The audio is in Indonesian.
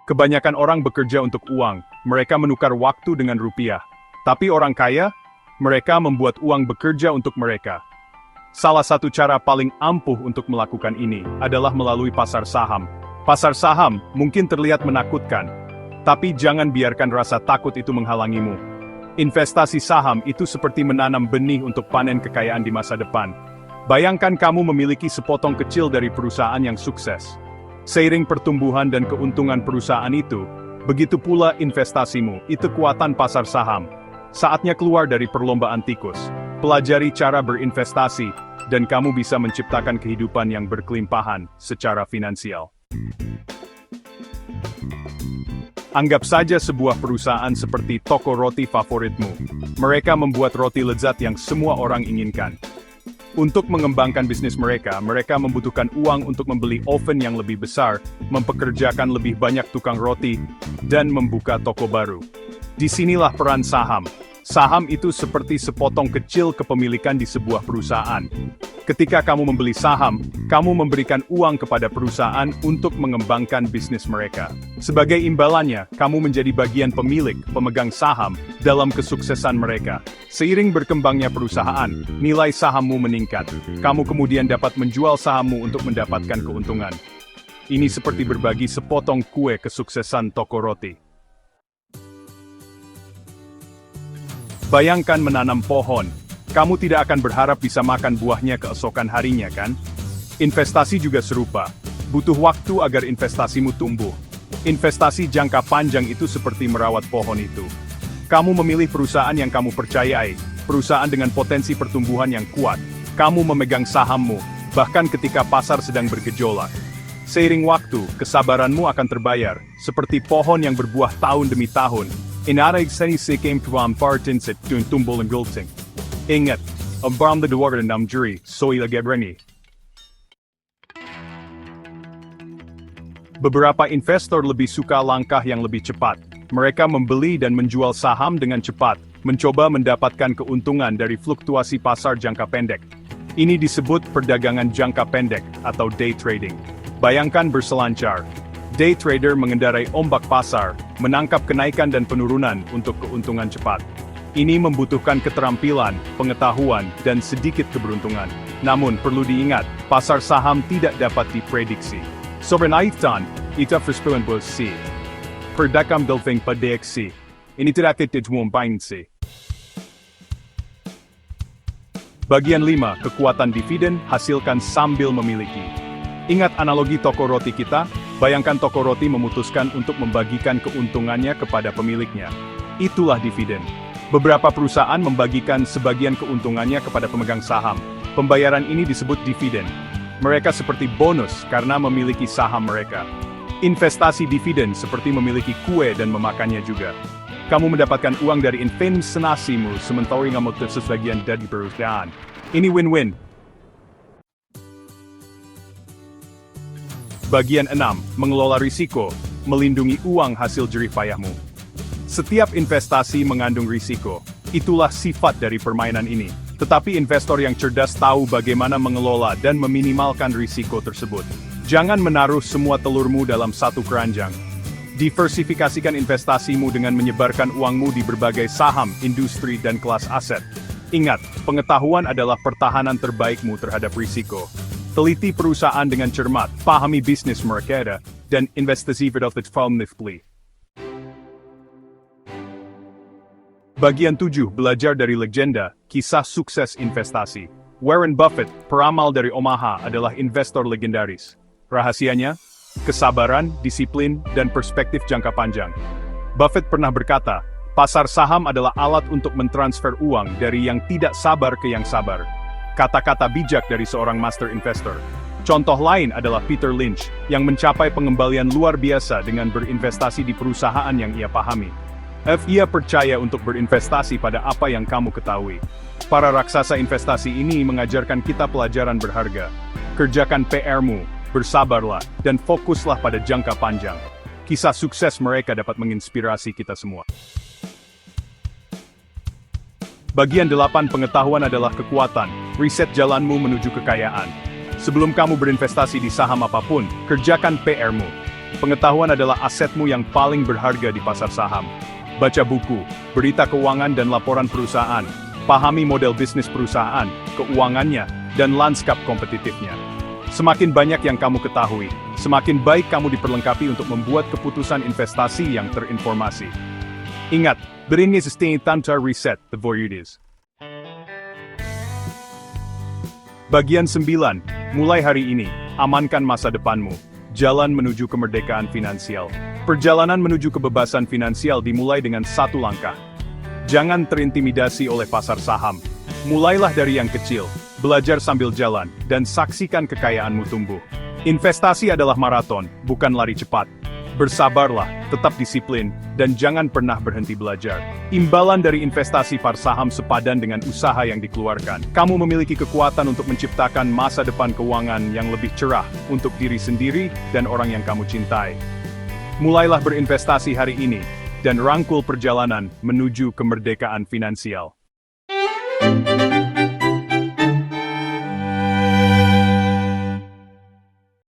Kebanyakan orang bekerja untuk uang, mereka menukar waktu dengan rupiah. Tapi orang kaya, mereka membuat uang bekerja untuk mereka. Salah satu cara paling ampuh untuk melakukan ini adalah melalui pasar saham. Pasar saham mungkin terlihat menakutkan, tapi jangan biarkan rasa takut itu menghalangimu. Investasi saham itu seperti menanam benih untuk panen kekayaan di masa depan. Bayangkan kamu memiliki sepotong kecil dari perusahaan yang sukses. Seiring pertumbuhan dan keuntungan perusahaan itu, begitu pula investasimu, itu kekuatan pasar saham. Saatnya keluar dari perlombaan tikus. Pelajari cara berinvestasi, dan kamu bisa menciptakan kehidupan yang berkelimpahan secara finansial. Anggap saja sebuah perusahaan seperti toko roti favoritmu. Mereka membuat roti lezat yang semua orang inginkan. Untuk mengembangkan bisnis mereka membutuhkan uang untuk membeli oven yang lebih besar, mempekerjakan lebih banyak tukang roti, dan membuka toko baru. Disinilah peran saham. Saham itu seperti sepotong kecil kepemilikan di sebuah perusahaan. Ketika kamu membeli saham, kamu memberikan uang kepada perusahaan untuk mengembangkan bisnis mereka. Sebagai imbalannya, kamu menjadi bagian pemilik, pemegang saham, dalam kesuksesan mereka. Seiring berkembangnya perusahaan, nilai sahammu meningkat. Kamu kemudian dapat menjual sahammu untuk mendapatkan keuntungan. Ini seperti berbagi sepotong kue kesuksesan toko roti. Bayangkan menanam pohon. Kamu tidak akan berharap bisa makan buahnya keesokan harinya, kan? Investasi juga serupa. Butuh waktu agar investasimu tumbuh. Investasi jangka panjang itu seperti merawat pohon itu. Kamu memilih perusahaan yang kamu percayai, perusahaan dengan potensi pertumbuhan yang kuat. Kamu memegang sahammu, bahkan ketika pasar sedang bergejolak. Seiring waktu, kesabaranmu akan terbayar, seperti pohon yang berbuah tahun demi tahun. Inarig seni came from partin set tumbul and gulting. Ingat, ang the dwarf and juri, so ilagebreni. Beberapa investor lebih suka langkah yang lebih cepat. Mereka membeli dan menjual saham dengan cepat, mencoba mendapatkan keuntungan dari fluktuasi pasar jangka pendek. Ini disebut perdagangan jangka pendek atau day trading. Bayangkan berselancar. Day trader mengendarai ombak pasar, menangkap kenaikan dan penurunan untuk keuntungan cepat. Ini membutuhkan keterampilan, pengetahuan, dan sedikit keberuntungan. Namun perlu diingat, pasar saham tidak dapat diprediksi. Sobranaiftan, ita verspuan bos si. Perdakam delving padeksi. Ini tidak ditumumpain si. Bagian 5, kekuatan dividen hasilkan sambil memiliki. Ingat analogi toko roti kita? Bayangkan toko roti memutuskan untuk membagikan keuntungannya kepada pemiliknya. Itulah dividen. Beberapa perusahaan membagikan sebagian keuntungannya kepada pemegang saham. Pembayaran ini disebut dividen. Mereka seperti bonus karena memiliki saham mereka. Investasi dividen seperti memiliki kue dan memakannya juga. Kamu mendapatkan uang dari investasimu sementara kamu sebagian dari perusahaan. Ini win-win. Bagian 6. Mengelola risiko, melindungi uang hasil jerih payahmu. Setiap investasi mengandung risiko. Itulah sifat dari permainan ini. Tetapi investor yang cerdas tahu bagaimana mengelola dan meminimalkan risiko tersebut. Jangan menaruh semua telurmu dalam satu keranjang. Diversifikasikan investasimu dengan menyebarkan uangmu di berbagai saham, industri, dan kelas aset. Ingat, pengetahuan adalah pertahanan terbaikmu terhadap risiko. Teliti perusahaan dengan cermat, pahami bisnis mereka, dan investasi verdadigfalmifly. Bagian 7. Belajar dari legenda, kisah sukses investasi. Warren Buffett, peramal dari Omaha, adalah investor legendaris. Rahasianya? Kesabaran, disiplin, dan perspektif jangka panjang. Buffett pernah berkata, pasar saham adalah alat untuk mentransfer uang dari yang tidak sabar ke yang sabar. Kata-kata bijak dari seorang master investor. Contoh lain adalah Peter Lynch, yang mencapai pengembalian luar biasa dengan berinvestasi di perusahaan yang ia pahami. Ia percaya untuk berinvestasi pada apa yang kamu ketahui. Para raksasa investasi ini mengajarkan kita pelajaran berharga. Kerjakan PR-mu, bersabarlah, dan fokuslah pada jangka panjang. Kisah sukses mereka dapat menginspirasi kita semua. Bagian 8. Pengetahuan adalah kekuatan. Riset jalanmu menuju kekayaan. Sebelum kamu berinvestasi di saham apapun, kerjakan PR-mu. Pengetahuan adalah asetmu yang paling berharga di pasar saham. Baca buku, berita keuangan dan laporan perusahaan, pahami model bisnis perusahaan, keuangannya, dan lanskap kompetitifnya. Semakin banyak yang kamu ketahui, semakin baik kamu diperlengkapi untuk membuat keputusan investasi yang terinformasi. Ingat, beringi sustain tanpa reset the voyeurs. Bagian 9. Mulai hari ini, amankan masa depanmu. Jalan menuju kemerdekaan finansial. Perjalanan menuju kebebasan finansial dimulai dengan satu langkah. Jangan terintimidasi oleh pasar saham. Mulailah dari yang kecil, belajar sambil jalan, dan saksikan kekayaanmu tumbuh. Investasi adalah maraton, bukan lari cepat. Bersabarlah, tetap disiplin, dan jangan pernah berhenti belajar. Imbalan dari investasi pasar saham sepadan dengan usaha yang dikeluarkan. Kamu memiliki kekuatan untuk menciptakan masa depan keuangan yang lebih cerah untuk diri sendiri dan orang yang kamu cintai. Mulailah berinvestasi hari ini, dan rangkul perjalanan menuju kemerdekaan finansial.